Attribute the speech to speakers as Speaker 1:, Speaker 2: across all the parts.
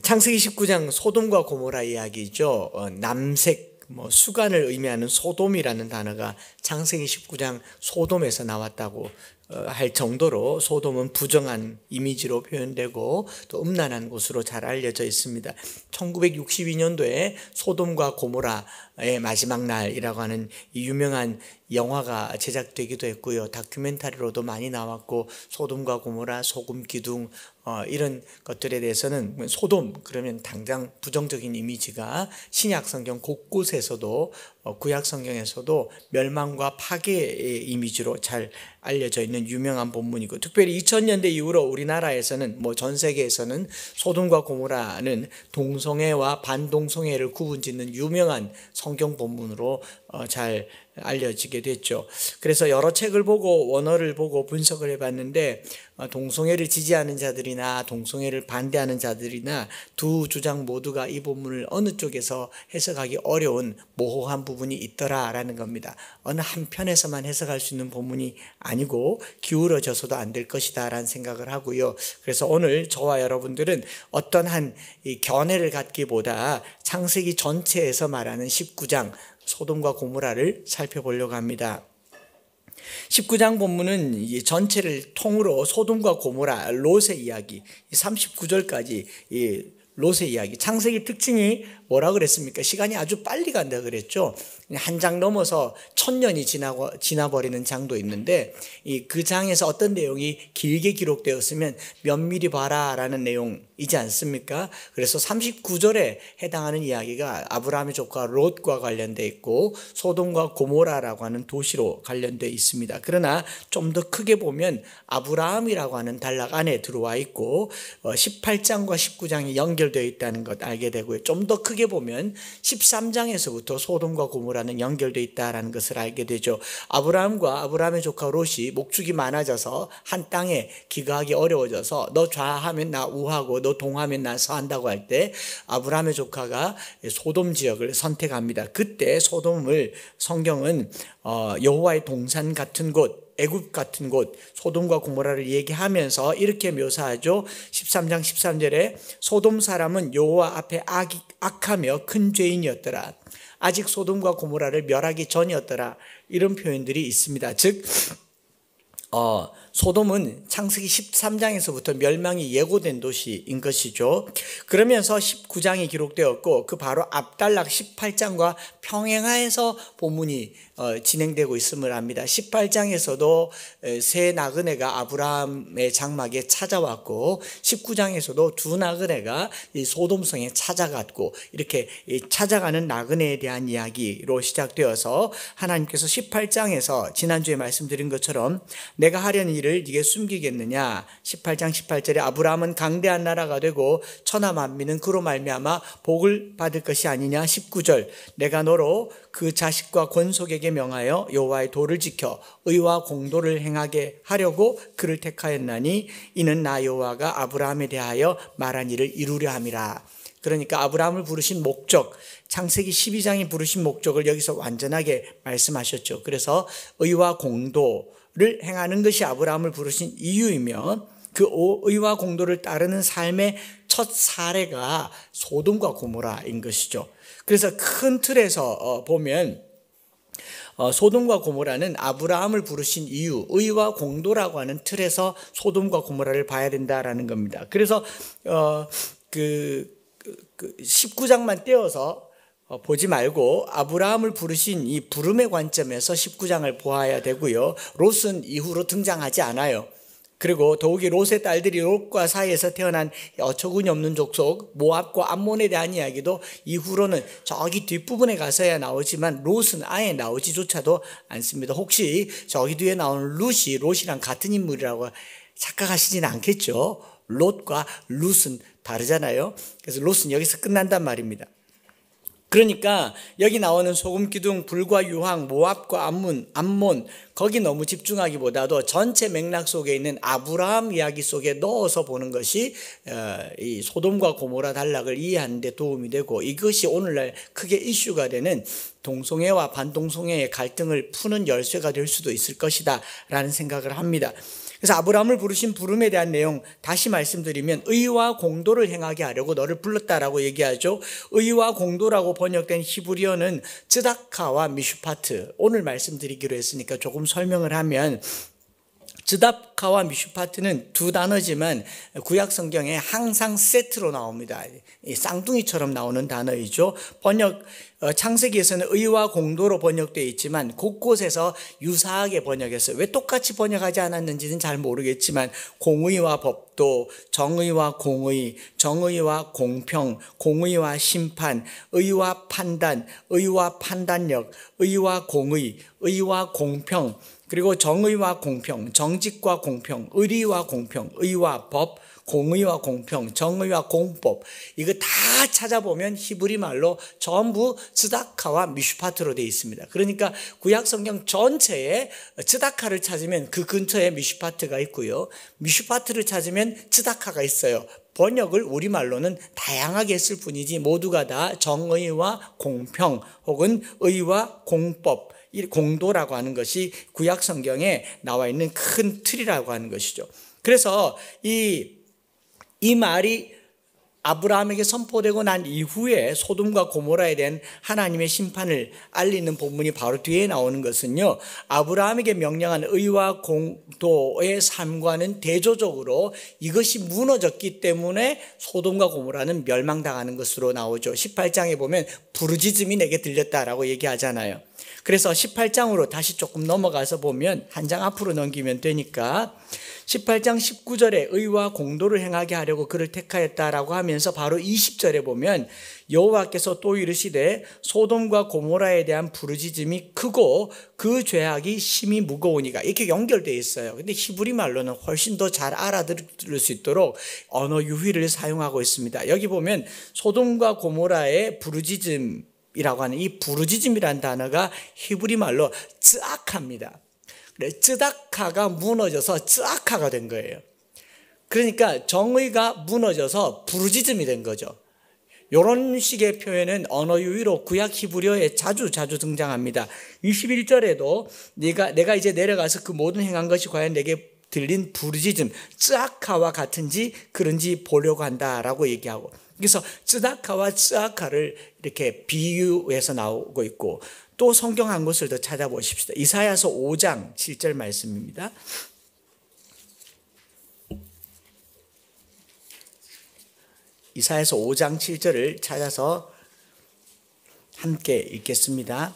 Speaker 1: 창세기 19장 소돔과 고모라 이야기죠. 남색 수간을 의미하는 소돔이라는 단어가 창세기 19장 소돔에서 나왔다고 할 정도로 소돔은 부정한 이미지로 표현되고 또 음란한 곳으로 잘 알려져 있습니다. 1962년도에 소돔과 고모라의 마지막 날이라고 하는 유명한 영화가 제작되기도 했고요. 다큐멘터리로도 많이 나왔고, 소돔과 고모라, 소금 기둥 이런 것들에 대해서는 소돔 그러면 당장 부정적인 이미지가 신약 성경 곳곳에서도 구약 성경에서도 멸망과 파괴의 이미지로 잘 알려져 있는 유명한 본문이고, 특별히 2000년대 이후로 우리나라에서는 전 세계에서는 소돔과 고모라는 동성애와 반동성애를 구분짓는 유명한 성경 본문으로 잘 알려지게 됐죠. 그래서 여러 책을 보고 원어를 보고 분석을 해봤는데, 동성애를 지지하는 자들이나 동성애를 반대하는 자들이나 두 주장 모두가 이 본문을 어느 쪽에서 해석하기 어려운 모호한 부분이 있더라라는 겁니다. 어느 한편에서만 해석할 수 있는 본문이 아니고 기울어져서도 안 될 것이다 라는 생각을 하고요. 그래서 오늘 저와 여러분들은 어떤 한 견해를 갖기보다 창세기 전체에서 말하는 19장 소돔과 고모라를 살펴보려고 합니다. 19장 본문은 전체를 통으로 소돔과 고모라, 롯의 이야기, 39절까지 롯의 이야기. 창세기 특징이 뭐라 그랬습니까? 시간이 아주 빨리 간다 그랬죠. 한 장 넘어서 1000년이 지나버리는 장도 있는데, 그 장에서 어떤 내용이 길게 기록되었으면 면밀히 봐라 라는 내용이지 않습니까? 그래서 39절에 해당하는 이야기가 아브라함의 조카 롯과 관련되어 있고 소돔과 고모라라고 하는 도시로 관련되어 있습니다. 그러나 좀 더 크게 보면 아브라함이라고 하는 단락 안에 들어와 있고 18장과 19장이 연결되어 있다는 것 알게 되고요. 좀 더 크게 보면 13장에서부터 소돔과 고모라는 연결되어 있다는 것을 알게 되죠. 아브라함과 아브라함의 조카 롯이 목축이 많아져서 한 땅에 기거하기 어려워져서 너 좌하면 나 우하고 너 동하면 나 서한다고 할 때 아브라함의 조카가 소돔 지역을 선택합니다. 그때 소돔을 성경은 여호와의 동산 같은 곳, 애굽 같은 곳, 소돔과 고모라를 얘기하면서 이렇게 묘사하죠. 13장 13절에 소돔 사람은 여호와 앞에 악하며 큰 죄인이었더라. 아직 소돔과 고모라를 멸하기 전이었더라. 이런 표현들이 있습니다. 즉 소돔은 창세기 13장에서부터 멸망이 예고된 도시인 것이죠. 그러면서 19장이 기록되었고 그 바로 앞단락 18장과 평행하여서 본문이 진행되고 있음을 압니다. 18장에서도 세 나그네가 아브라함의 장막에 찾아왔고 19장에서도 두 나그네가 이 소돔성에 찾아갔고, 이렇게 찾아가는 나그네에 대한 이야기로 시작되어서 하나님께서 18장에서 지난주에 말씀드린 것처럼 내가 하려는 일을 네게 숨기겠느냐. 18장 18절에 아브라함은 강대한 나라가 되고 천하 만민은 그로 말미암아 복을 받을 것이 아니냐. 19절 내가 너로 그 자식과 권속에게 명하여 여호와의 도를 지켜 의와 공도를 행하게 하려고 그를 택하였나니 이는 나 여호와가 아브라함에 대하여 말한 일을 이루려 함이라. 그러니까 아브라함을 부르신 목적, 창세기 12장이 부르신 목적을 여기서 완전하게 말씀하셨죠. 그래서 의와 공도를 행하는 것이 아브라함을 부르신 이유이며, 그 의와 공도를 따르는 삶의 첫 사례가 소돔과 고모라인 것이죠. 그래서 큰 틀에서 보면 소돔과 고모라는 아브라함을 부르신 이유, 의와 공도라고 하는 틀에서 소돔과 고모라를 봐야 된다라는 겁니다. 그래서 19장만 떼어서 보지 말고 아브라함을 부르신 이 부름의 관점에서 19장을 보아야 되고요. 롯은 이후로 등장하지 않아요. 그리고 더욱이 롯의 딸들이 롯과 사이에서 태어난 어처구니 없는 족속 모압과 암몬에 대한 이야기도 이후로는 저기 뒷부분에 가서야 나오지만 롯은 아예 나오지조차도 않습니다. 혹시 저기 뒤에 나오는 롯이랑 같은 인물이라고 착각하시지는 않겠죠? 롯과 룻은 다르잖아요. 그래서 롯은 여기서 끝난단 말입니다. 그러니까 여기 나오는 소금기둥, 불과 유황, 모압과 암몬 거기 너무 집중하기보다도 전체 맥락 속에 있는 아브라함 이야기 속에 넣어서 보는 것이 이 소돔과 고모라 단락을 이해하는 데 도움이 되고, 이것이 오늘날 크게 이슈가 되는 동성애와 반동성애의 갈등을 푸는 열쇠가 될 수도 있을 것이다 라는 생각을 합니다. 그래서 아브라함을 부르신 부름에 대한 내용 다시 말씀드리면 의와 공도를 행하게 하려고 너를 불렀다라고 얘기하죠. 의와 공도라고 번역된 히브리어는 츠다카와 미슈파트. 오늘 말씀드리기로 했으니까 조금 설명을 하면, 츠다카와 미슈파트는 두 단어지만 구약 성경에 항상 세트로 나옵니다. 쌍둥이처럼 나오는 단어이죠. 창세기에서는 의와 공도로 번역되어 있지만 곳곳에서 유사하게 번역했어요. 왜 똑같이 번역하지 않았는지는 잘 모르겠지만 공의와 법도, 정의와 공의, 정의와 공평, 공의와 심판, 의와 판단, 의와 판단력, 의와 공의, 의와 공평, 그리고 정의와 공평, 정직과 공평, 의리와 공평, 의와 법, 공의와 공평, 정의와 공법, 이거 다 찾아보면 히브리 말로 전부 츠다카와 미슈파트로 되어 있습니다. 그러니까 구약 성경 전체에 츠다카를 찾으면 그 근처에 미슈파트가 있고요, 미슈파트를 찾으면 츠다카가 있어요. 번역을 우리말로는 다양하게 했을 뿐이지 모두가 다 정의와 공평 혹은 의와 공법, 이 공도라고 하는 것이 구약 성경에 나와 있는 큰 틀이라고 하는 것이죠. 그래서 이 말이 아브라함에게 선포되고 난 이후에 소돔과 고모라에 대한 하나님의 심판을 알리는 본문이 바로 뒤에 나오는 것은요, 아브라함에게 명령한 의와 공도의 삶과는 대조적으로 이것이 무너졌기 때문에 소돔과 고모라는 멸망당하는 것으로 나오죠. 18장에 보면 부르짖음이 내게 들렸다라고 얘기하잖아요. 그래서 18장으로 다시 조금 넘어가서 보면, 한 장 앞으로 넘기면 되니까, 18장 19절에 의와 공도를 행하게 하려고 그를 택하였다라고 하면서 바로 20절에 보면 여호와께서 또 이르시되 소돔과 고모라에 대한 부르짖음이 크고 그 죄악이 심히 무거우니까, 이렇게 연결되어 있어요. 근데 히브리 말로는 훨씬 더 잘 알아들을 수 있도록 언어 유희를 사용하고 있습니다. 여기 보면 소돔과 고모라의 부르짖음이라고 하는 이 부르짖음이라는 단어가 히브리 말로 쯔악합니다. 쯔다카가 무너져서 쯔아카가 된 거예요. 그러니까 정의가 무너져서 부르짖음이 된 거죠. 이런 식의 표현은 언어 유희로 구약 히브리어에 자주 등장합니다. 21절에도 내가 이제 내려가서 그 모든 행한 것이 과연 내게 들린 부르짖음, 쯔아카와 같은지 그런지 보려고 한다라고 얘기하고, 그래서 쯔다카와 쯔아카를 이렇게 비유해서 나오고 있고, 또 성경 한 곳을 더 찾아보십시다. 이사야서 5장 7절 말씀입니다. 이사야서 5장 7절을 찾아서 함께 읽겠습니다.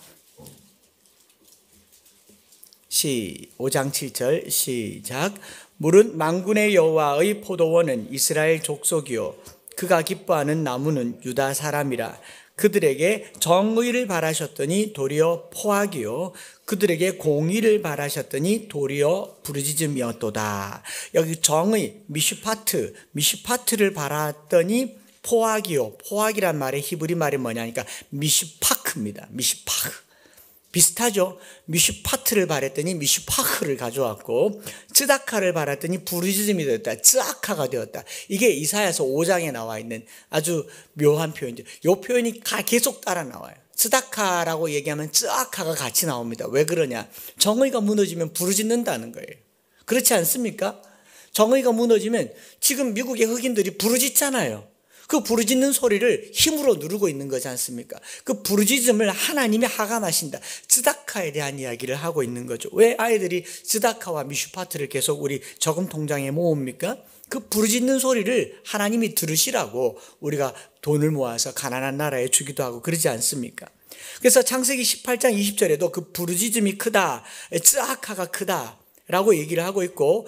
Speaker 1: 5장 7절 시작. 물은 만군의 여호와의 포도원은 이스라엘 족속이요 그가 기뻐하는 나무는 유다 사람이라. 그들에게 정의를 바라셨더니 도리어 포악이요 그들에게 공의를 바라셨더니 도리어 부르짖음이었도다. 여기 정의, 미슈파트를 바랐더니 포악이요, 포악이란 말의 히브리 말이 뭐냐니까 미슈파크입니다. 미슈파크 비슷하죠. 미슈파트를 바랬더니 미슈파크를 가져왔고, 쯔다카를 바랬더니 부르짖음이 되었다, 쯔아카가 되었다. 이게 이사야서 5장에 나와 있는 아주 묘한 표현이죠. 이 표현이 계속 따라 나와요. 쯔다카라고 얘기하면 쯔아카가 같이 나옵니다. 왜 그러냐? 정의가 무너지면 부르짖는다는 거예요. 그렇지 않습니까? 정의가 무너지면 지금 미국의 흑인들이 부르짖잖아요. 그 부르짖는 소리를 힘으로 누르고 있는 거지 않습니까? 그 부르짖음을 하나님이 하감하신다, 쯔다카에 대한 이야기를 하고 있는 거죠. 왜 아이들이 쯔다카와 미슈파트를 계속 우리 저금 통장에 모읍니까? 그 부르짖는 소리를 하나님이 들으시라고 우리가 돈을 모아서 가난한 나라에 주기도 하고 그러지 않습니까? 그래서 창세기 18장 20절에도 그 부르짖음이 크다, 쯔아카가 크다라고 얘기를 하고 있고,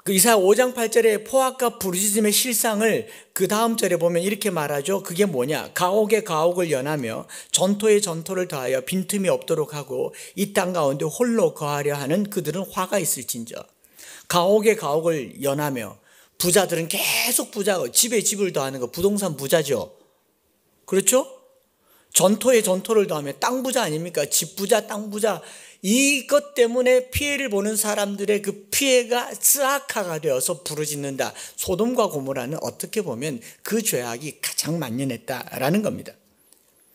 Speaker 1: 이사야 5장 8절에 포악과 부르짖음의 실상을 그 다음 절에 보면 이렇게 말하죠. 그게 뭐냐? 가옥에 가옥을 연하며 전토에 전토를 더하여 빈틈이 없도록 하고 이 땅 가운데 홀로 거하려 하는 그들은 화가 있을진저. 가옥에 가옥을 연하며, 부자들은 계속 부자고 집에 집을 더하는 거 부동산 부자죠. 그렇죠? 전토에 전토를 더하며 땅 부자 아닙니까? 집 부자, 땅 부자. 이것 때문에 피해를 보는 사람들의 그 피해가 쯔아카가 되어서 부르짖는다. 소돔과 고모라는 어떻게 보면 그 죄악이 가장 만연했다라는 겁니다.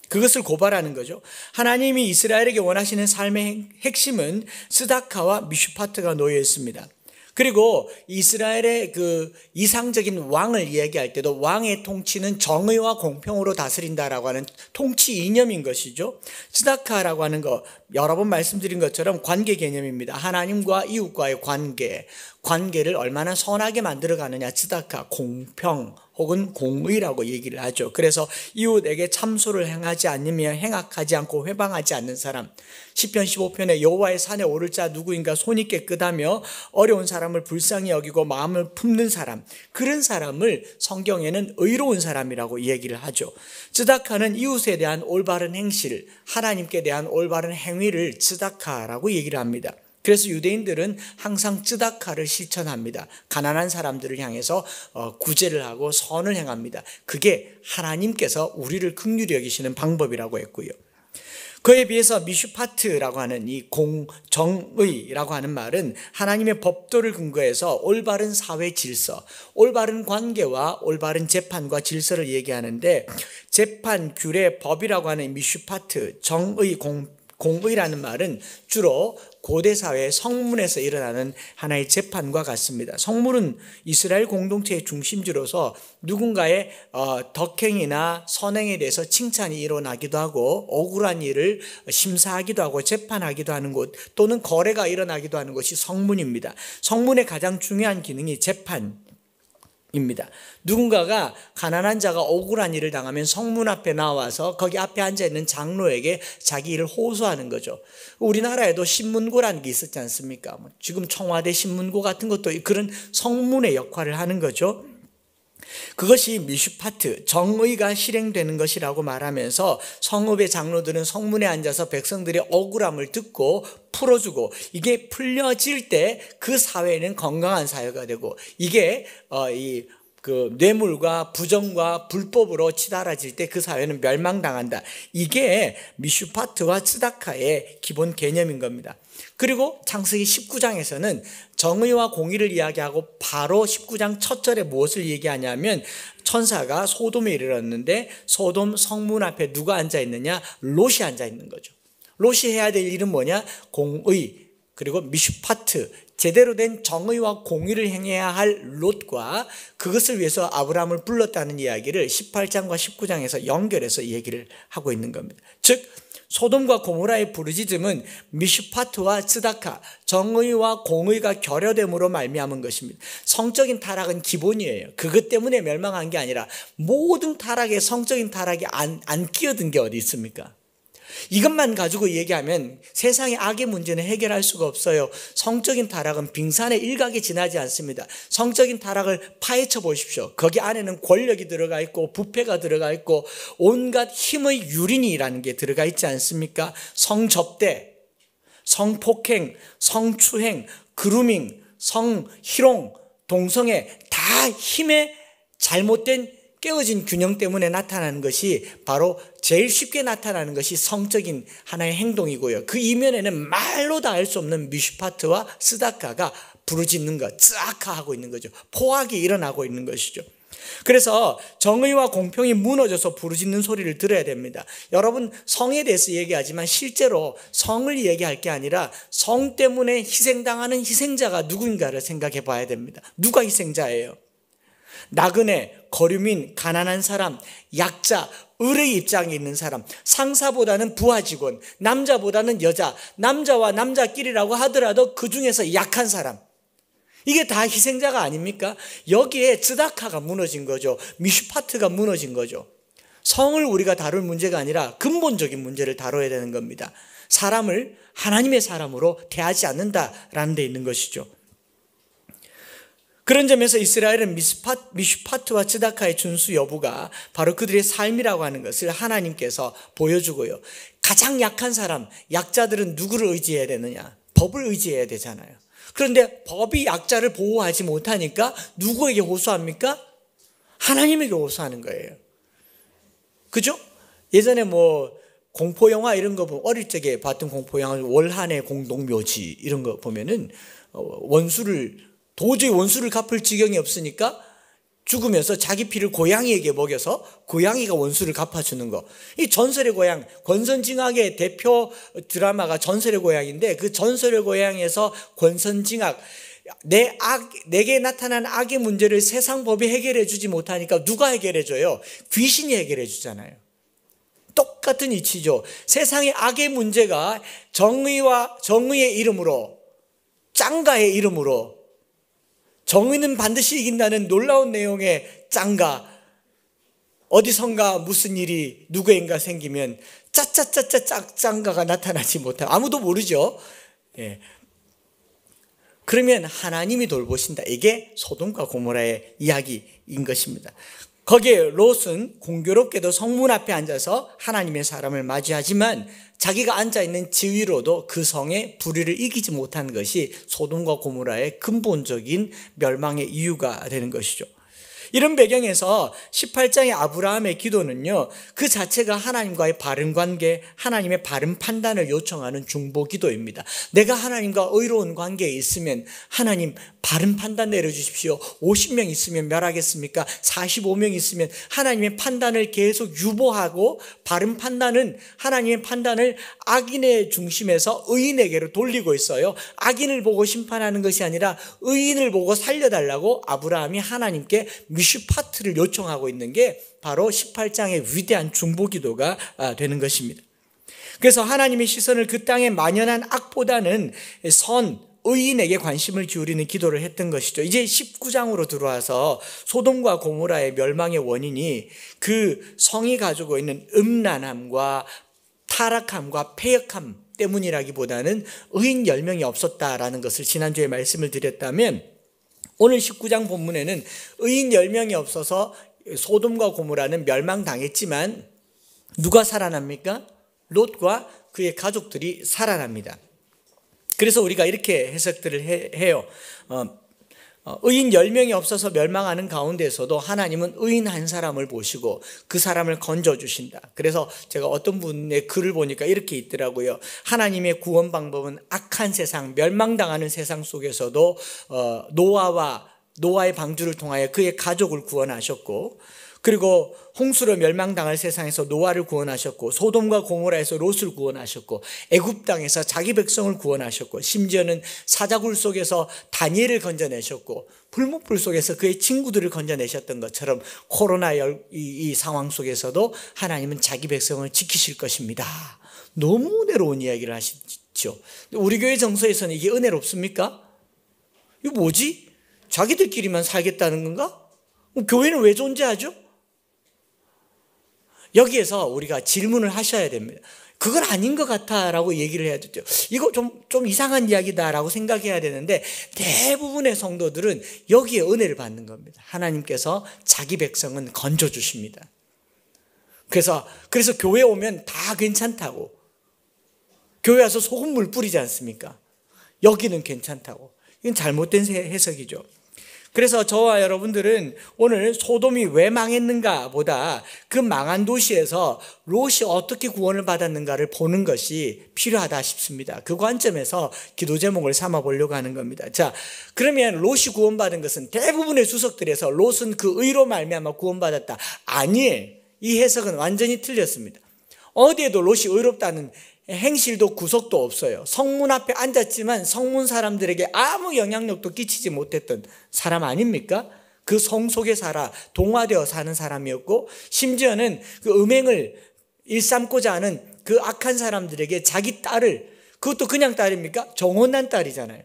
Speaker 1: 그것을 고발하는 거죠. 하나님이 이스라엘에게 원하시는 삶의 핵심은 스다카와 미슈파트가 놓여 있습니다. 그리고 이스라엘의 그 이상적인 왕을 이야기할 때도 왕의 통치는 정의와 공평으로 다스린다라고 하는 통치 이념인 것이죠. 스다카라고 하는 거 여러 번 말씀드린 것처럼 관계 개념입니다. 하나님과 이웃과의 관계를 얼마나 선하게 만들어가느냐, 스다카, 공평 혹은 공의라고 얘기를 하죠. 그래서 이웃에게 참소를 행하지 않으며 행악하지 않고 회방하지 않는 사람, 시편 15편에 여호와의 산에 오를 자 누구인가, 손이 깨끗하며 어려운 사람을 불쌍히 여기고 마음을 품는 사람, 그런 사람을 성경에는 의로운 사람이라고 얘기를 하죠. 스다카는 이웃에 대한 올바른 행실, 하나님께 대한 올바른 행위를 스다카라고 얘기를 합니다. 그래서 유대인들은 항상 쯔다카를 실천합니다. 가난한 사람들을 향해서 구제를 하고 선을 행합니다. 그게 하나님께서 우리를 긍휼히 여기시는 방법이라고 했고요. 그에 비해서 미슈파트라고 하는 이 공정의라고 하는 말은 하나님의 법도를 근거해서 올바른 사회 질서, 올바른 관계와 올바른 재판과 질서를 얘기하는데, 재판, 규례, 법이라고 하는 미슈파트, 정의, 공의라는 말은 주로 고대 사회의 성문에서 일어나는 하나의 재판과 같습니다. 성문은 이스라엘 공동체의 중심지로서 누군가의 덕행이나 선행에 대해서 칭찬이 일어나기도 하고, 억울한 일을 심사하기도 하고 재판하기도 하는 곳, 또는 거래가 일어나기도 하는 곳이 성문입니다. 성문의 가장 중요한 기능이 재판 입니다. 누군가가, 가난한 자가 억울한 일을 당하면 성문 앞에 나와서 거기 앞에 앉아있는 장로에게 자기 일을 호소하는 거죠. 우리나라에도 신문고라는 게 있었지 않습니까? 지금 청와대 신문고 같은 것도 그런 성문의 역할을 하는 거죠. 그것이 미슈파트, 정의가 실행되는 것이라고 말하면서 성읍의 장로들은 성문에 앉아서 백성들의 억울함을 듣고 풀어주고, 이게 풀려질 때 그 사회는 건강한 사회가 되고, 이게 뇌물과 부정과 불법으로 치달아질 때 그 사회는 멸망당한다. 이게 미슈파트와 츠다카의 기본 개념인 겁니다. 그리고 창세기 19장에서는 정의와 공의를 이야기하고 바로 19장 첫 절에 무엇을 얘기하냐면, 천사가 소돔에 이르렀는데 소돔 성문 앞에 누가 앉아있느냐? 롯이 앉아있는 거죠. 롯이 해야 될 일은 뭐냐? 공의, 그리고 미슈파트, 제대로 된 정의와 공의를 행해야 할 롯과 그것을 위해서 아브라함을 불렀다는 이야기를 18장과 19장에서 연결해서 얘기를 하고 있는 겁니다. 즉 소돔과 고모라의 부르짖음은 미슈파트와 츠다카, 정의와 공의가 결여됨으로 말미암은 것입니다. 성적인 타락은 기본이에요. 그것 때문에 멸망한 게 아니라 모든 타락에 성적인 타락이 안 끼어든 게 어디 있습니까? 이것만 가지고 얘기하면 세상의 악의 문제는 해결할 수가 없어요. 성적인 타락은 빙산의 일각에 지나지 않습니다. 성적인 타락을 파헤쳐 보십시오. 거기 안에는 권력이 들어가 있고 부패가 들어가 있고 온갖 힘의 유린이라는 게 들어가 있지 않습니까? 성접대, 성폭행, 성추행, 그루밍, 성희롱, 동성애, 다 힘의 잘못된 깨어진 균형 때문에 나타나는 것이, 바로 제일 쉽게 나타나는 것이 성적인 하나의 행동이고요. 그 이면에는 말로 다 알 수 없는 미슈파트와 스다카가 부르짖는 것, 쯔아카하고 있는 거죠. 포악이 일어나고 있는 것이죠. 그래서 정의와 공평이 무너져서 부르짖는 소리를 들어야 됩니다. 여러분, 성에 대해서 얘기하지만 실제로 성을 얘기할 게 아니라 성 때문에 희생당하는 희생자가 누구인가를 생각해 봐야 됩니다. 누가 희생자예요? 나그네, 거류민, 가난한 사람, 약자, 을의 입장에 있는 사람, 상사보다는 부하 직원, 남자보다는 여자, 남자와 남자끼리라고 하더라도 그 중에서 약한 사람, 이게 다 희생자가 아닙니까? 여기에 츠다카가 무너진 거죠. 미슈파트가 무너진 거죠. 성을 우리가 다룰 문제가 아니라 근본적인 문제를 다뤄야 되는 겁니다. 사람을 하나님의 사람으로 대하지 않는다라는 데 있는 것이죠. 그런 점에서 이스라엘은 미슈파트와 츠다카의 준수 여부가 바로 그들의 삶이라고 하는 것을 하나님께서 보여주고요. 가장 약한 사람, 약자들은 누구를 의지해야 되느냐? 법을 의지해야 되잖아요. 그런데 법이 약자를 보호하지 못하니까 누구에게 호소합니까? 하나님에게 호소하는 거예요. 그죠? 예전에 공포영화 이런 거 보면, 어릴 적에 봤던 공포영화 월한의 공동묘지 이런 거 보면은 도저히 원수를 갚을 지경이 없으니까 죽으면서 자기 피를 고양이에게 먹여서 고양이가 원수를 갚아주는 거. 이 전설의 고양, 권선징악의 대표 드라마가 전설의 고양인데, 그 전설의 고양에서 권선징악, 내게 나타난 악의 문제를 세상 법이 해결해 주지 못하니까 누가 해결해 줘요? 귀신이 해결해 주잖아요. 똑같은 이치죠. 세상의 악의 문제가 정의의 이름으로, 짱가의 이름으로, 정의는 반드시 이긴다는 놀라운 내용의 짱가, 어디선가 무슨 일이 누구인가 생기면 짜짜짜짜 짱가가 나타나지 못하고 아무도 모르죠. 예. 그러면 하나님이 돌보신다. 이게 소돔과 고모라의 이야기인 것입니다. 거기에 롯은 공교롭게도 성문 앞에 앉아서 하나님의 사람을 맞이하지만 자기가 앉아있는 지위로도 그 성의 불의를 이기지 못한 것이 소돔과 고모라의 근본적인 멸망의 이유가 되는 것이죠. 이런 배경에서 18장의 아브라함의 기도는요, 그 자체가 하나님과의 바른 관계, 하나님의 바른 판단을 요청하는 중보 기도입니다. 내가 하나님과 의로운 관계에 있으면 하나님 바른 판단 내려주십시오. 50명 있으면 멸하겠습니까? 45명 있으면 하나님의 판단을 계속 유보하고, 바른 판단은 하나님의 판단을 악인의 중심에서 의인에게로 돌리고 있어요. 악인을 보고 심판하는 것이 아니라 의인을 보고 살려달라고 아브라함이 하나님께 미슈파트를 요청하고 있는 게 바로 18장의 위대한 중보기도가 되는 것입니다. 그래서 하나님의 시선을 그 땅에 만연한 악보다는 의인에게 관심을 기울이는 기도를 했던 것이죠. 이제 19장으로 들어와서 소돔과 고모라의 멸망의 원인이 그 성이 가지고 있는 음란함과 타락함과 패역함 때문이라기보다는 의인 10명이 없었다라는 것을 지난주에 말씀을 드렸다면, 오늘 19장 본문에는 의인 10명이 없어서 소돔과 고모라는 멸망당했지만 누가 살아납니까? 롯과 그의 가족들이 살아납니다. 그래서 우리가 이렇게 해석들을 해요. 의인 10명이 없어서 멸망하는 가운데서도 하나님은 의인 한 사람을 보시고 그 사람을 건져주신다. 그래서 제가 어떤 분의 글을 보니까 이렇게 있더라고요. 하나님의 구원 방법은 악한 세상, 멸망당하는 세상 속에서도 노아의 방주를 통하여 그의 가족을 구원하셨고, 그리고 홍수로 멸망당할 세상에서 노아를 구원하셨고, 소돔과 고모라에서 롯을 구원하셨고, 애굽 땅에서 자기 백성을 구원하셨고, 심지어는 사자굴 속에서 다니엘을 건져내셨고, 불목불 속에서 그의 친구들을 건져내셨던 것처럼 코로나 이 상황 속에서도 하나님은 자기 백성을 지키실 것입니다. 너무 은혜로운 이야기를 하시죠. 우리 교회 정서에서는 이게 은혜롭습니까? 이거 뭐지? 자기들끼리만 살겠다는 건가? 교회는 왜 존재하죠? 여기에서 우리가 질문을 하셔야 됩니다. 그건 아닌 것 같아 라고 얘기를 해야 되죠. 이거 좀 이상한 이야기다 라고 생각해야 되는데, 대부분의 성도들은 여기에 은혜를 받는 겁니다. 하나님께서 자기 백성은 건져주십니다. 그래서 교회 오면 다 괜찮다고, 교회 와서 소금물 뿌리지 않습니까? 여기는 괜찮다고. 이건 잘못된 해석이죠. 그래서 저와 여러분들은 오늘 소돔이 왜 망했는가 보다 그 망한 도시에서 롯이 어떻게 구원을 받았는가를 보는 것이 필요하다 싶습니다. 그 관점에서 기도 제목을 삼아 보려고 하는 겁니다. 자, 그러면 롯이 구원받은 것은 대부분의 주석들에서 롯은 그 의로 말미암아 구원받았다. 아니에요. 이 해석은 완전히 틀렸습니다. 어디에도 롯이 의롭다는 행실도 구속도 없어요. 성문 앞에 앉았지만 성문 사람들에게 아무 영향력도 끼치지 못했던 사람 아닙니까? 그 성 속에 살아 동화되어 사는 사람이었고, 심지어는 그 음행을 일삼고자 하는 그 악한 사람들에게 자기 딸을, 그것도 그냥 딸입니까? 정혼난 딸이잖아요.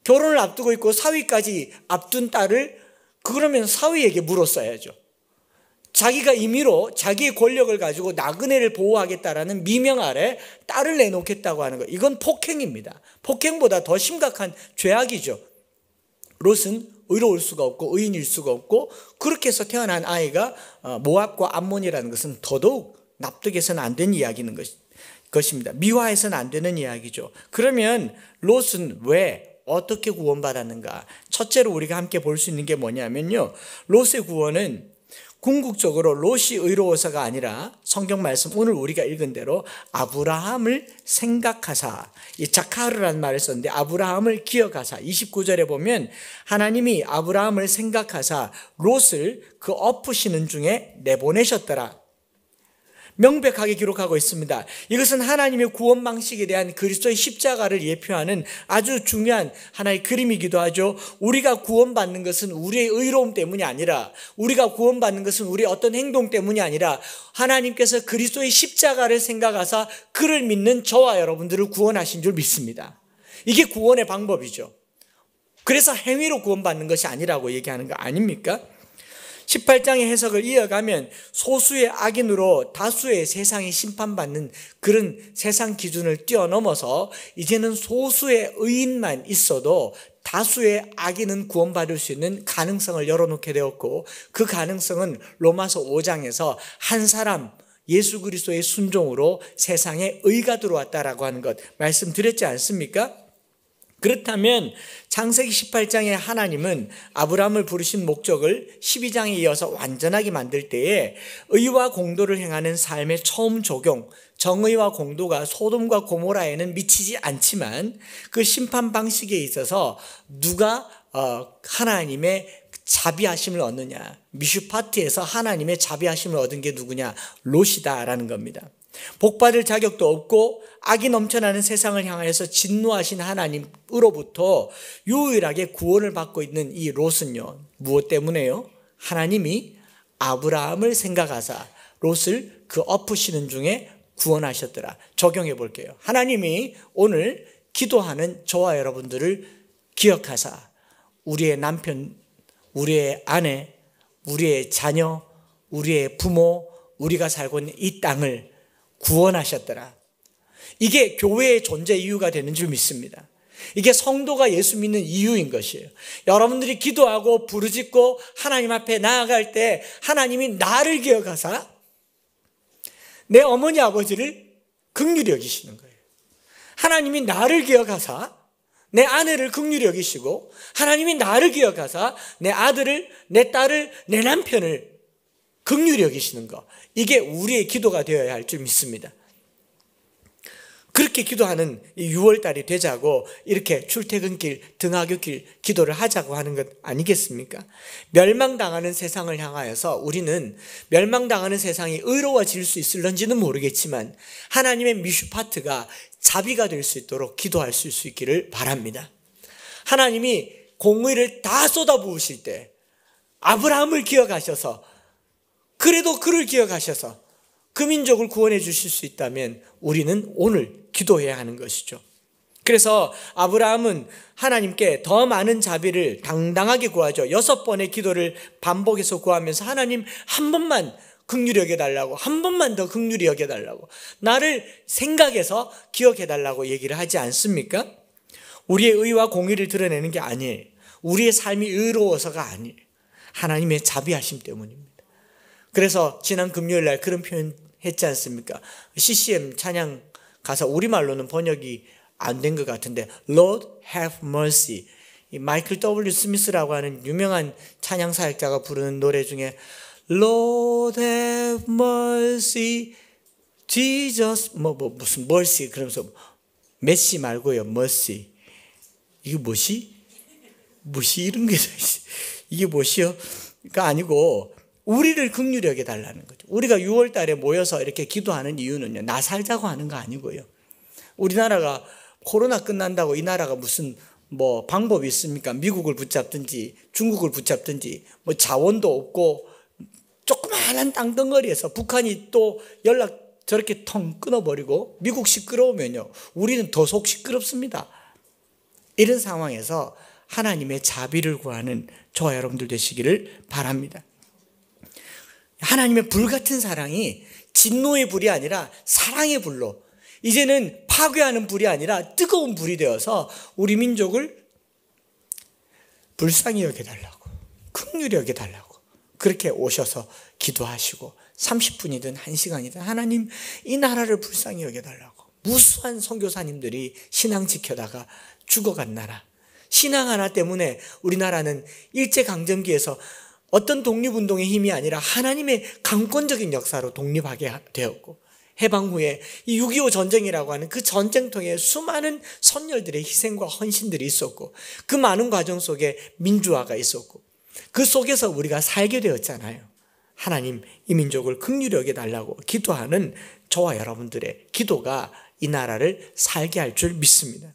Speaker 1: 결혼을 앞두고 있고 사위까지 앞둔 딸을, 그러면 사위에게 물었어야죠. 자기가 임의로 자기의 권력을 가지고 나그네를 보호하겠다라는 미명 아래 딸을 내놓겠다고 하는 것, 이건 폭행입니다. 폭행보다 더 심각한 죄악이죠. 롯은 의로울 수가 없고 의인일 수가 없고, 그렇게 해서 태어난 아이가 모압과 암몬이라는 것은 더더욱 납득해서는 안 되는 이야기인 것입니다. 미화해서는 안 되는 이야기죠. 그러면 롯은 왜 어떻게 구원받았는가? 첫째로 우리가 함께 볼 수 있는 게 뭐냐면요, 롯의 구원은 궁극적으로 롯이 의로워서가 아니라 성경 말씀 오늘 우리가 읽은 대로 아브라함을 생각하사, 이 자카르라는 말을 썼는데 아브라함을 기억하사, 29절에 보면 하나님이 아브라함을 생각하사 롯을 그 엎으시는 중에 내보내셨더라. 명백하게 기록하고 있습니다. 이것은 하나님의 구원 방식에 대한 그리스도의 십자가를 예표하는 아주 중요한 하나의 그림이기도 하죠. 우리가 구원받는 것은 우리의 의로움 때문이 아니라, 우리가 구원받는 것은 우리의 어떤 행동 때문이 아니라 하나님께서 그리스도의 십자가를 생각하사 그를 믿는 저와 여러분들을 구원하신 줄 믿습니다. 이게 구원의 방법이죠. 그래서 행위로 구원받는 것이 아니라고 얘기하는 거 아닙니까? 18장의 해석을 이어가면 소수의 악인으로 다수의 세상이 심판받는 그런 세상 기준을 뛰어넘어서 이제는 소수의 의인만 있어도 다수의 악인은 구원받을 수 있는 가능성을 열어놓게 되었고, 그 가능성은 로마서 5장에서 한 사람 예수 그리스도의 순종으로 세상에 의가 들어왔다라고 하는 것 말씀드렸지 않습니까? 그렇다면 창세기 18장에 하나님은 아브라함을 부르신 목적을 12장에 이어서 완전하게 만들 때에 의와 공도를 행하는 삶의 처음 적용, 정의와 공도가 소돔과 고모라에는 미치지 않지만 그 심판 방식에 있어서 누가 하나님의 자비하심을 얻느냐, 미슈파트에서 하나님의 자비하심을 얻은 게 누구냐? 롯이다라는 겁니다. 복받을 자격도 없고 악이 넘쳐나는 세상을 향하여서 진노하신 하나님으로부터 유일하게 구원을 받고 있는 이 롯은요, 무엇 때문에요? 하나님이 아브라함을 생각하사 롯을 그 엎으시는 중에 구원하셨더라. 적용해 볼게요. 하나님이 오늘 기도하는 저와 여러분들을 기억하사 우리의 남편, 우리의 아내, 우리의 자녀, 우리의 부모, 우리가 살고 있는 이 땅을 구원하셨더라. 이게 교회의 존재 이유가 되는 줄 믿습니다. 이게 성도가 예수 믿는 이유인 것이에요. 여러분들이 기도하고 부르짖고 하나님 앞에 나아갈 때 하나님이 나를 기억하사 내 어머니 아버지를 긍휼히 여기시는 거예요. 하나님이 나를 기억하사 내 아내를 긍휼히 여기시고, 하나님이 나를 기억하사 내 아들을, 내 딸을, 내 남편을 긍휼히 여기시는 것, 이게 우리의 기도가 되어야 할 줄 믿습니다. 그렇게 기도하는 6월달이 되자고 이렇게 출퇴근길, 등하굣길 기도를 하자고 하는 것 아니겠습니까? 멸망당하는 세상을 향하여서 우리는 멸망당하는 세상이 의로워질 수 있을런지는 모르겠지만 하나님의 미슈파트가 자비가 될 수 있도록 기도할 수 있기를 바랍니다. 하나님이 공의를 다 쏟아부으실 때 아브라함을 기억하셔서, 그래도 그를 기억하셔서 그 민족을 구원해 주실 수 있다면 우리는 오늘 기도해야 하는 것이죠. 그래서 아브라함은 하나님께 더 많은 자비를 당당하게 구하죠. 6번의 기도를 반복해서 구하면서 하나님 한 번만 긍휼히 여겨달라고, 한 번만 더 긍휼히 여겨달라고, 나를 생각해서 기억해달라고 얘기를 하지 않습니까? 우리의 의와 공의를 드러내는 게 아니에요. 우리의 삶이 의로워서가 아니에요. 하나님의 자비하심 때문입니다. 그래서 지난 금요일 날 그런 표현 했지 않습니까? CCM 찬양 가사 우리말로는 번역이 안 된 것 같은데 Lord have mercy, 이 마이클 W. 스미스라고 하는 유명한 찬양 사역자가 부르는 노래 중에 Lord have mercy Jesus 무슨 mercy 그러면서 메시 말고요, mercy. 이게 무시 이런 게 이게 무엇이요? 가 아니고 우리를 긍휼히 여겨달라는 거죠. 우리가 6월 달에 모여서 이렇게 기도하는 이유는요, 나 살자고 하는 거 아니고요. 우리나라가 코로나 끝난다고 이 나라가 무슨 방법이 있습니까? 미국을 붙잡든지 중국을 붙잡든지 자원도 없고 조그마한 땅덩어리에서 북한이 또 연락 저렇게 텅 끊어버리고 미국 시끄러우면요, 우리는 더 속 시끄럽습니다. 이런 상황에서 하나님의 자비를 구하는 저와 여러분들 되시기를 바랍니다. 하나님의 불같은 사랑이 진노의 불이 아니라 사랑의 불로, 이제는 파괴하는 불이 아니라 뜨거운 불이 되어서 우리 민족을 불쌍히 여겨달라고, 긍휼히 여겨달라고 그렇게 오셔서 기도하시고 30분이든 1시간이든 하나님 이 나라를 불쌍히 여겨달라고. 무수한 선교사님들이 신앙 지켜다가 죽어간 나라, 신앙 하나 때문에 우리나라는 일제강점기에서 어떤 독립운동의 힘이 아니라 하나님의 강권적인 역사로 독립하게 되었고, 해방 후에 이 6.25 전쟁이라고 하는 그 전쟁통에 수많은 선열들의 희생과 헌신들이 있었고, 그 많은 과정 속에 민주화가 있었고, 그 속에서 우리가 살게 되었잖아요. 하나님 이 민족을 긍휼히 여겨달라고 기도하는 저와 여러분들의 기도가 이 나라를 살게 할 줄 믿습니다.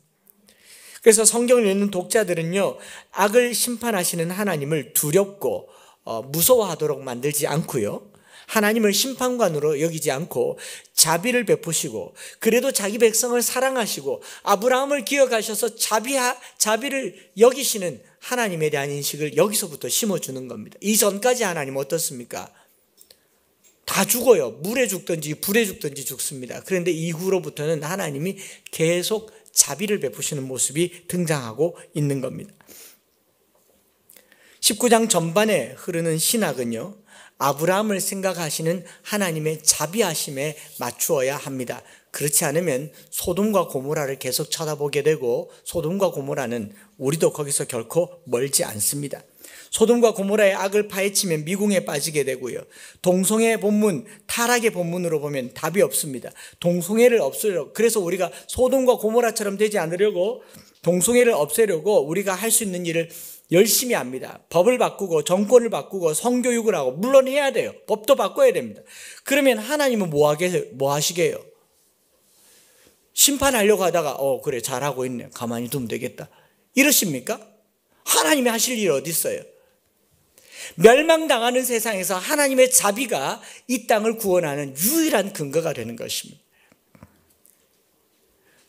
Speaker 1: 그래서 성경을 읽는 독자들은요, 악을 심판하시는 하나님을 두렵고 무서워하도록 만들지 않고요, 하나님을 심판관으로 여기지 않고 자비를 베푸시고, 그래도 자기 백성을 사랑하시고 아브라함을 기억하셔서 자비를 여기시는 하나님에 대한 인식을 여기서부터 심어주는 겁니다. 이전까지 하나님 어떻습니까? 다 죽어요. 물에 죽든지 불에 죽든지 죽습니다. 그런데 이후로부터는 하나님이 계속 자비를 베푸시는 모습이 등장하고 있는 겁니다. 19장 전반에 흐르는 신학은요, 아브라함을 생각하시는 하나님의 자비하심에 맞추어야 합니다. 그렇지 않으면 소돔과 고모라를 계속 쳐다보게 되고, 소돔과 고모라는 우리도 거기서 결코 멀지 않습니다. 소돔과 고모라의 악을 파헤치면 미궁에 빠지게 되고요, 동성애 본문, 타락의 본문으로 보면 답이 없습니다. 동성애를 없애려고, 그래서 우리가 소돔과 고모라처럼 되지 않으려고, 동성애를 없애려고 우리가 할 수 있는 일을 열심히 합니다. 법을 바꾸고 정권을 바꾸고 성교육을 하고, 물론 해야 돼요. 법도 바꿔야 됩니다. 그러면 하나님은 뭐 하시게요? 심판하려고 하다가 그래 잘하고 있네, 가만히 두면 되겠다, 이러십니까? 하나님이 하실 일이 어디 있어요? 멸망당하는 세상에서 하나님의 자비가 이 땅을 구원하는 유일한 근거가 되는 것입니다.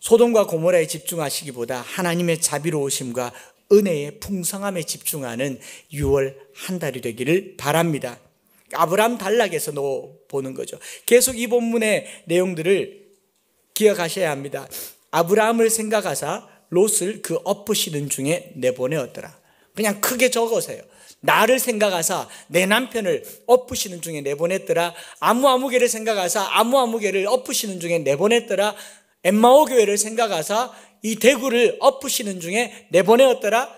Speaker 1: 소돔과 고모라에 집중하시기보다 하나님의 자비로우심과 은혜의 풍성함에 집중하는 6월 한 달이 되기를 바랍니다. 아브라함 단락에서 보는 거죠. 계속 이 본문의 내용들을 기억하셔야 합니다. 아브라함을 생각하사 롯을 그 엎으시는 중에 내보내었더라. 그냥 크게 적으세요. 나를 생각하사 내 남편을 엎으시는 중에 내보냈더라. 아무개를 생각하사 아무개를 엎으시는 중에 내보냈더라. 엠마오 교회를 생각하사 이 대구를 엎으시는 중에 내보내었더라.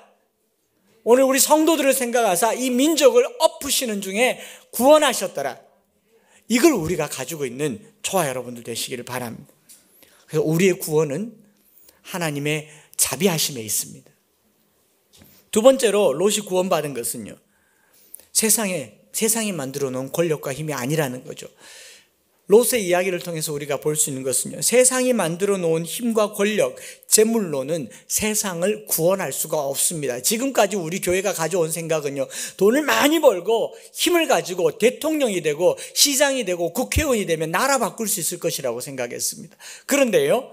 Speaker 1: 오늘 우리 성도들을 생각하사 이 민족을 엎으시는 중에 구원하셨더라. 이걸 우리가 가지고 있는 저와 여러분들 되시기를 바랍니다. 그래서 우리의 구원은 하나님의 자비하심에 있습니다. 두 번째로 롯이 구원받은 것은요, 세상이 만들어 놓은 권력과 힘이 아니라는 거죠. 롯의 이야기를 통해서 우리가 볼 수 있는 것은요, 세상이 만들어 놓은 힘과 권력, 재물로는 세상을 구원할 수가 없습니다. 지금까지 우리 교회가 가져온 생각은요, 돈을 많이 벌고 힘을 가지고 대통령이 되고 시장이 되고 국회의원이 되면 나라 바꿀 수 있을 것이라고 생각했습니다. 그런데요,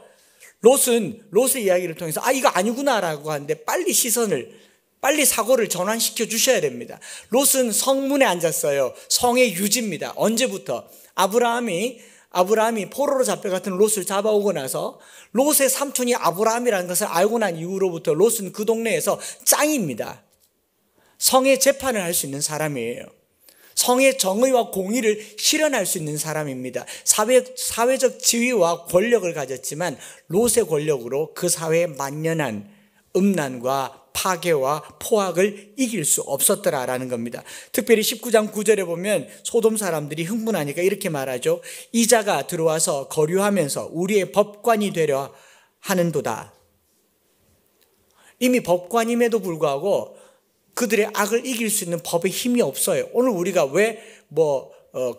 Speaker 1: 롯의 이야기를 통해서 이거 아니구나라고 하는데 빨리 사고를 전환시켜 주셔야 됩니다. 롯은 성문에 앉았어요. 성의 유지입니다. 언제부터? 아브라함이 포로로 잡혀갔던 롯을 잡아오고 나서 롯의 삼촌이 아브라함이라는 것을 알고 난 이후로부터 롯은 그 동네에서 짱입니다. 성의 재판을 할 수 있는 사람이에요. 성의 정의와 공의를 실현할 수 있는 사람입니다. 사회적 지위와 권력을 가졌지만 롯의 권력으로 그 사회에 만연한 음란과 파괴와 포악을 이길 수 없었더라라는 겁니다. 특별히 19장 9절에 보면 소돔 사람들이 흥분하니까 이렇게 말하죠. 이자가 들어와서 거류하면서 우리의 법관이 되려 하는도다. 이미 법관임에도 불구하고 그들의 악을 이길 수 있는 법의 힘이 없어요. 오늘 우리가 왜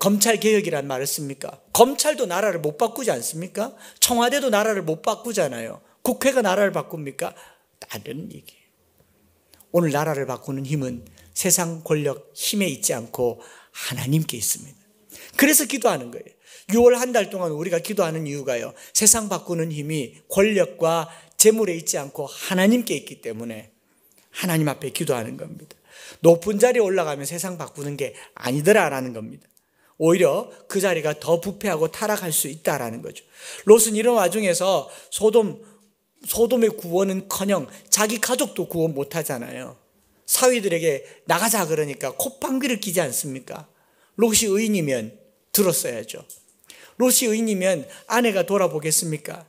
Speaker 1: 검찰 개혁이란 말을 씁니까? 검찰도 나라를 못 바꾸지 않습니까? 청와대도 나라를 못 바꾸잖아요. 국회가 나라를 바꿉니까? 다른 얘기예요. 오늘 나라를 바꾸는 힘은 세상 권력 힘에 있지 않고 하나님께 있습니다. 그래서 기도하는 거예요. 6월 한 달 동안 우리가 기도하는 이유가요, 세상 바꾸는 힘이 권력과 재물에 있지 않고 하나님께 있기 때문에 하나님 앞에 기도하는 겁니다. 높은 자리에 올라가면 세상 바꾸는 게 아니더라라는 겁니다. 오히려 그 자리가 더 부패하고 타락할 수 있다라는 거죠. 롯은 이런 와중에서 소돔의 구원은커녕 자기 가족도 구원 못하잖아요. 사위들에게 나가자 그러니까 콧방귀를 끼지 않습니까? 롯이 의인이면 들었어야죠. 롯이 의인이면 아내가 돌아보겠습니까?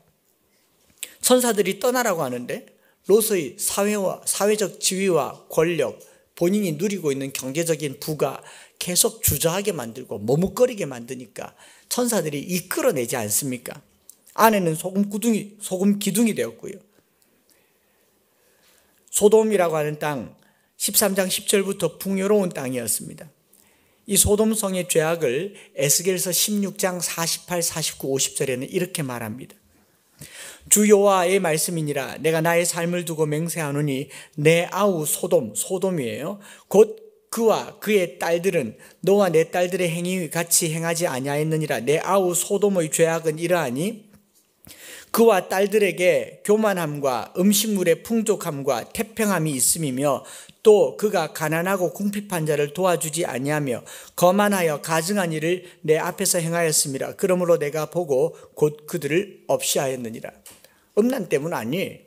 Speaker 1: 천사들이 떠나라고 하는데 롯의 사회적 지위와 권력, 본인이 누리고 있는 경제적인 부가 계속 주저하게 만들고 머뭇거리게 만드니까 천사들이 이끌어내지 않습니까? 아내는 소금 기둥이 되었고요. 소돔이라고 하는 땅 13장 10절부터 풍요로운 땅이었습니다. 이 소돔성의 죄악을 에스겔서 16장 48, 49, 50절에는 이렇게 말합니다. 주 여호와의 말씀이니라. 내가 나의 삶을 두고 맹세하노니 내 아우 소돔이에요. 곧 그와 그의 딸들은 너와 내 딸들의 행위 같이 행하지 아니하였느니라. 내 아우 소돔의 죄악은 이러하니 그와 딸들에게 교만함과 음식물의 풍족함과 태평함이 있음이며 또 그가 가난하고 궁핍한 자를 도와주지 아니하며 거만하여 가증한 일을 내 앞에서 행하였음이라. 그러므로 내가 보고 곧 그들을 없이하였느니라. 음란 때문 아니에요.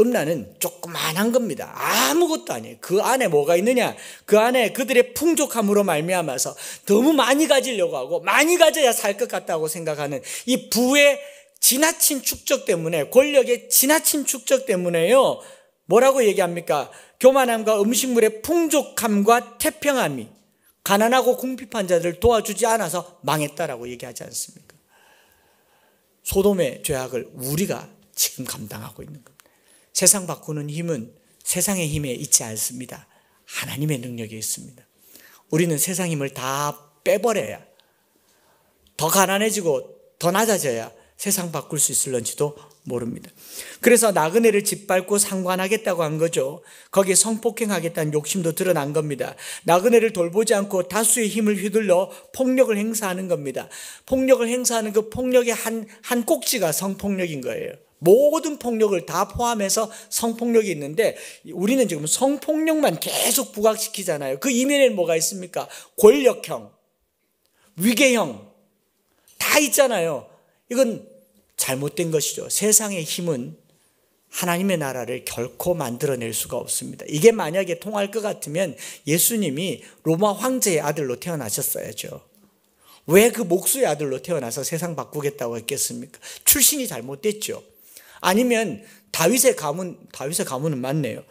Speaker 1: 음란은 조그만한 겁니다. 아무것도 아니에요. 그 안에 뭐가 있느냐? 그 안에 그들의 풍족함으로 말미암아서 너무 많이 가지려고 하고 많이 가져야 살 것 같다고 생각하는 이 부의 지나친 축적 때문에, 권력의 지나친 축적 때문에요. 뭐라고 얘기합니까? 교만함과 음식물의 풍족함과 태평함이 가난하고 궁핍한 자들을 도와주지 않아서 망했다라고 얘기하지 않습니까? 소돔의 죄악을 우리가 지금 감당하고 있는 겁니다. 세상 바꾸는 힘은 세상의 힘에 있지 않습니다. 하나님의 능력이 있습니다. 우리는 세상 힘을 다 빼버려야, 더 가난해지고 더 낮아져야 세상 바꿀 수 있을런지도 모릅니다. 그래서 나그네를 짓밟고 상관하겠다고 한 거죠. 거기에 성폭행하겠다는 욕심도 드러난 겁니다. 나그네를 돌보지 않고 다수의 힘을 휘둘러 폭력을 행사하는 겁니다. 폭력을 행사하는 그 폭력의 한 꼭지가 성폭력인 거예요. 모든 폭력을 다 포함해서 성폭력이 있는데 우리는 지금 성폭력만 계속 부각시키잖아요. 그 이면에는 뭐가 있습니까? 권력형, 위계형 다 있잖아요. 이건 잘못된 것이죠. 세상의 힘은 하나님의 나라를 결코 만들어낼 수가 없습니다. 이게 만약에 통할 것 같으면 예수님이 로마 황제의 아들로 태어나셨어야죠. 왜 그 목수의 아들로 태어나서 세상 바꾸겠다고 했겠습니까? 출신이 잘못됐죠. 아니면 다윗의 가문은 맞네요.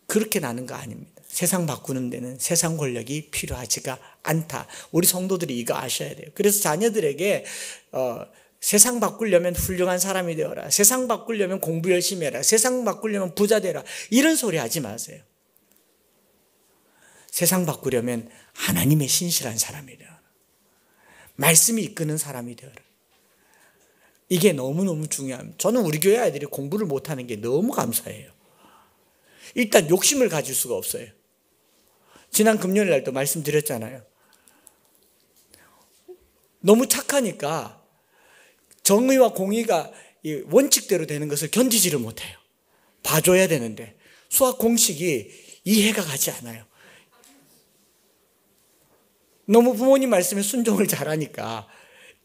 Speaker 1: 그렇게 나는 거 아닙니다. 세상 바꾸는 데는 세상 권력이 필요하지가 않다. 우리 성도들이 이거 아셔야 돼요. 그래서 자녀들에게 세상 바꾸려면 훌륭한 사람이 되어라. 세상 바꾸려면 공부 열심히 해라. 세상 바꾸려면 부자 되라. 이런 소리 하지 마세요. 세상 바꾸려면 하나님의 신실한 사람이 되어라. 말씀이 이끄는 사람이 되어라. 이게 너무너무 중요합니다. 저는 우리 교회 아이들이 공부를 못하는 게 너무 감사해요. 일단 욕심을 가질 수가 없어요. 지난 금요일 날도 말씀드렸잖아요. 너무 착하니까 정의와 공의가 원칙대로 되는 것을 견디지를 못해요. 봐줘야 되는데 수학 공식이 이해가 가지 않아요. 너무 부모님 말씀에 순종을 잘하니까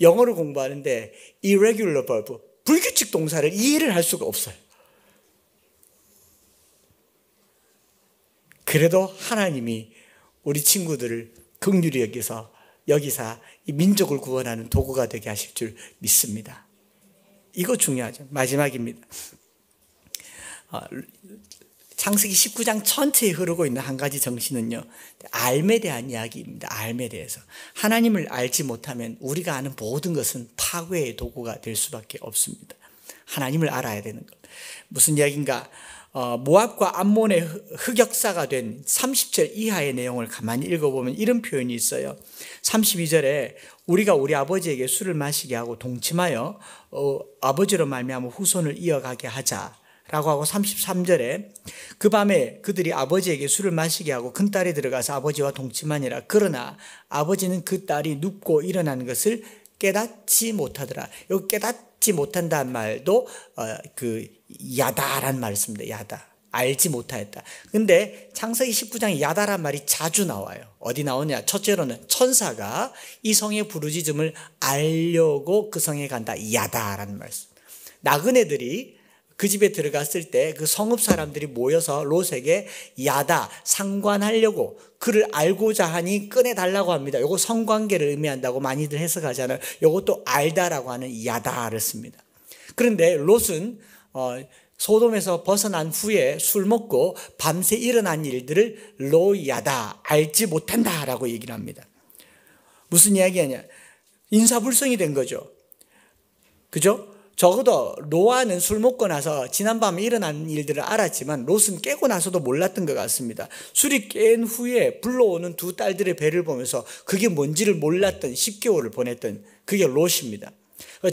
Speaker 1: 영어를 공부하는데 irregular verb, 불규칙 동사를 이해를 할 수가 없어요. 그래도 하나님이 우리 친구들을 긍휼히 여기사 이 민족을 구원하는 도구가 되게 하실 줄 믿습니다. 이거 중요하죠. 마지막입니다. 창세기 19장 전체에 흐르고 있는 한 가지 정신은요, 알에 대한 이야기입니다. 알에 대해서. 하나님을 알지 못하면 우리가 아는 모든 것은 파괴의 도구가 될 수밖에 없습니다. 하나님을 알아야 되는 것. 무슨 이야기인가? 모압과 암몬의 흑역사가 된 30절 이하의 내용을 가만히 읽어보면 이런 표현이 있어요. 32절에 우리가 우리 아버지에게 술을 마시게 하고 동침하여 아버지로 말미암아 후손을 이어가게 하자 라고 하고 33절에 그 밤에 그들이 아버지에게 술을 마시게 하고 큰딸이 들어가서 아버지와 동침하니라. 그러나 아버지는 그 딸이 눕고 일어나는 것을 깨닫지 못하더라. 여기 깨닫지 못한다는 말도 야다란 말을 씁니다. 야다. 알지 못하였다. 근데 창세기 19장에 야다란 말이 자주 나와요. 어디 나오냐? 첫째로는 천사가 이 성의 부르짖음을 알려고 그 성에 간다. 야다라는 말씀. 나그네들이 그 집에 들어갔을 때 그 성읍 사람들이 모여서 롯에게 야다, 상관하려고 그를 알고자 하니 꺼내달라고 합니다. 이거 성관계를 의미한다고 많이들 해석하잖아요. 이것도 알다라고 하는 야다를 씁니다. 그런데 롯은 소돔에서 벗어난 후에 술 먹고 밤새 일어난 일들을 로야다, 알지 못한다라고 얘기를 합니다. 무슨 이야기하냐? 인사불성이 된 거죠. 그죠? 적어도 노아는 술 먹고 나서 지난밤에 일어난 일들을 알았지만 롯은 깨고 나서도 몰랐던 것 같습니다. 술이 깬 후에 불러오는 두 딸들의 배를 보면서 그게 뭔지를 몰랐던 10개월을 보냈던 그게 롯입니다.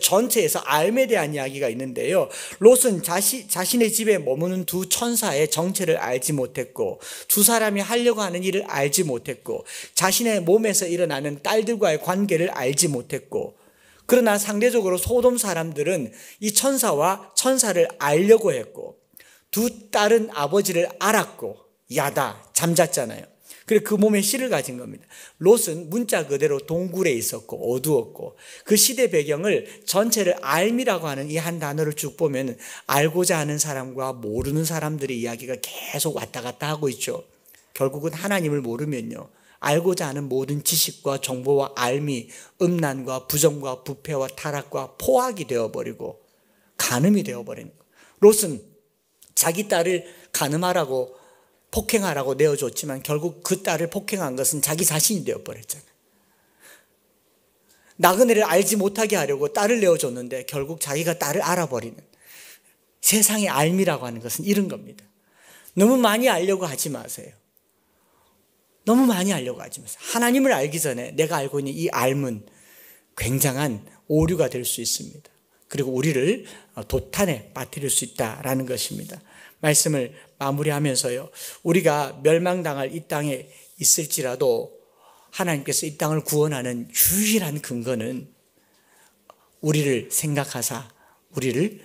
Speaker 1: 전체에서 알에 대한 이야기가 있는데요. 롯은 자신의 집에 머무는 두 천사의 정체를 알지 못했고, 두 사람이 하려고 하는 일을 알지 못했고, 자신의 몸에서 일어나는 딸들과의 관계를 알지 못했고, 그러나 상대적으로 소돔 사람들은 이 천사와 천사를 알려고 했고, 두 딸은 아버지를 알았고, 야다, 잠잤잖아요. 그래서 그 몸에 씨를 가진 겁니다. 롯은 문자 그대로 동굴에 있었고 어두웠고, 그 시대 배경을 전체를 알미라고 하는 이 한 단어를 쭉 보면 알고자 하는 사람과 모르는 사람들의 이야기가 계속 왔다 갔다 하고 있죠. 결국은 하나님을 모르면요, 알고자 하는 모든 지식과 정보와 알미, 음란과 부정과 부패와 타락과 포악이 되어버리고 간음이 되어버리는 거예요. 롯은 자기 딸을 간음하라고 폭행하라고 내어줬지만 결국 그 딸을 폭행한 것은 자기 자신이 되어버렸잖아요. 나그네를 알지 못하게 하려고 딸을 내어줬는데 결국 자기가 딸을 알아버리는, 세상의 알미라고 하는 것은 이런 겁니다. 너무 많이 알려고 하지 마세요. 너무 많이 알려고 하지 마세요. 하나님을 알기 전에 내가 알고 있는 이 알문 굉장한 오류가 될 수 있습니다. 그리고 우리를 도탄에 빠뜨릴 수 있다라는 것입니다. 말씀을 마무리하면서요, 우리가 멸망당할 이 땅에 있을지라도 하나님께서 이 땅을 구원하는 유일한 근거는 우리를 생각하사 우리를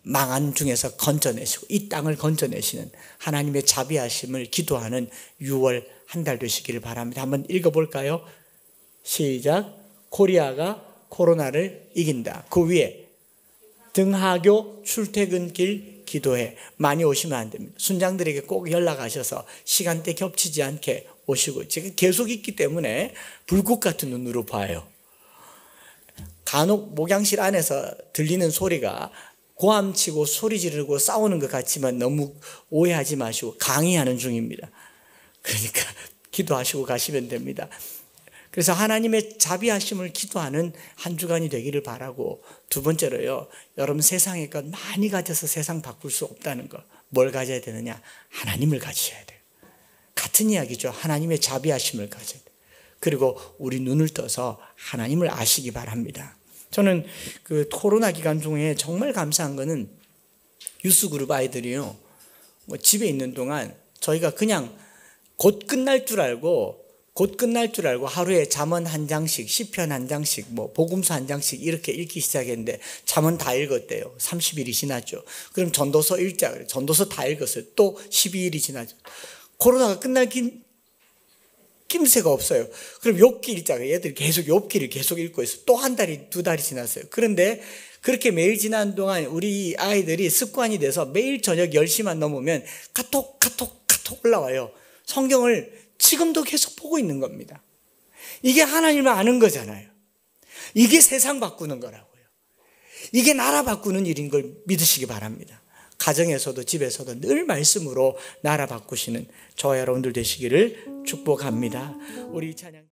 Speaker 1: 망한 중에서 건져내시고 이 땅을 건져내시는 하나님의 자비하심을 기도하는 6월 한 달 되시기를 바랍니다. 한번 읽어볼까요? 시작. 코리아가 코로나를 이긴다. 그 위에 등하교 출퇴근길 기도해. 많이 오시면 안 됩니다. 순장들에게 꼭 연락하셔서 시간대 겹치지 않게 오시고, 제가 계속 있기 때문에 불꽃 같은 눈으로 봐요. 간혹 목양실 안에서 들리는 소리가 고함치고 소리 지르고 싸우는 것 같지만 너무 오해하지 마시고 강의하는 중입니다. 그러니까 기도하시고 가시면 됩니다. 그래서 하나님의 자비하심을 기도하는 한 주간이 되기를 바라고, 두 번째로요, 여러분 세상의 것 많이 가져서 세상 바꿀 수 없다는 것. 뭘 가져야 되느냐? 하나님을 가지셔야 돼요. 같은 이야기죠. 하나님의 자비하심을 가져야 돼요. 그리고 우리 눈을 떠서 하나님을 아시기 바랍니다. 저는 그 코로나 기간 중에 정말 감사한 거는 유스그룹 아이들이요, 집에 있는 동안 저희가 그냥 곧 끝날 줄 알고 하루에 잠언 한 장씩, 시편 한 장씩, 복음서 한 장씩 이렇게 읽기 시작했는데 잠언 다 읽었대요. 30일이 지났죠. 그럼 전도서 읽자. 전도서 다 읽었어요. 또 12일이 지났죠. 코로나가 끝날 낌새가 없어요. 그럼 욥기 읽자. 얘들이 계속 욥기를 계속 읽고 있어요. 또 한 달이, 두 달이 지났어요. 그런데 그렇게 매일 지난 동안 우리 아이들이 습관이 돼서 매일 저녁 10시만 넘으면 카톡 올라와요. 성경을 지금도 계속 보고 있는 겁니다. 이게 하나님을 아는 거잖아요. 이게 세상 바꾸는 거라고요. 이게 나라 바꾸는 일인 걸 믿으시기 바랍니다. 가정에서도 집에서도 늘 말씀으로 나라 바꾸시는 저와 여러분들 되시기를 축복합니다. 우리 찬양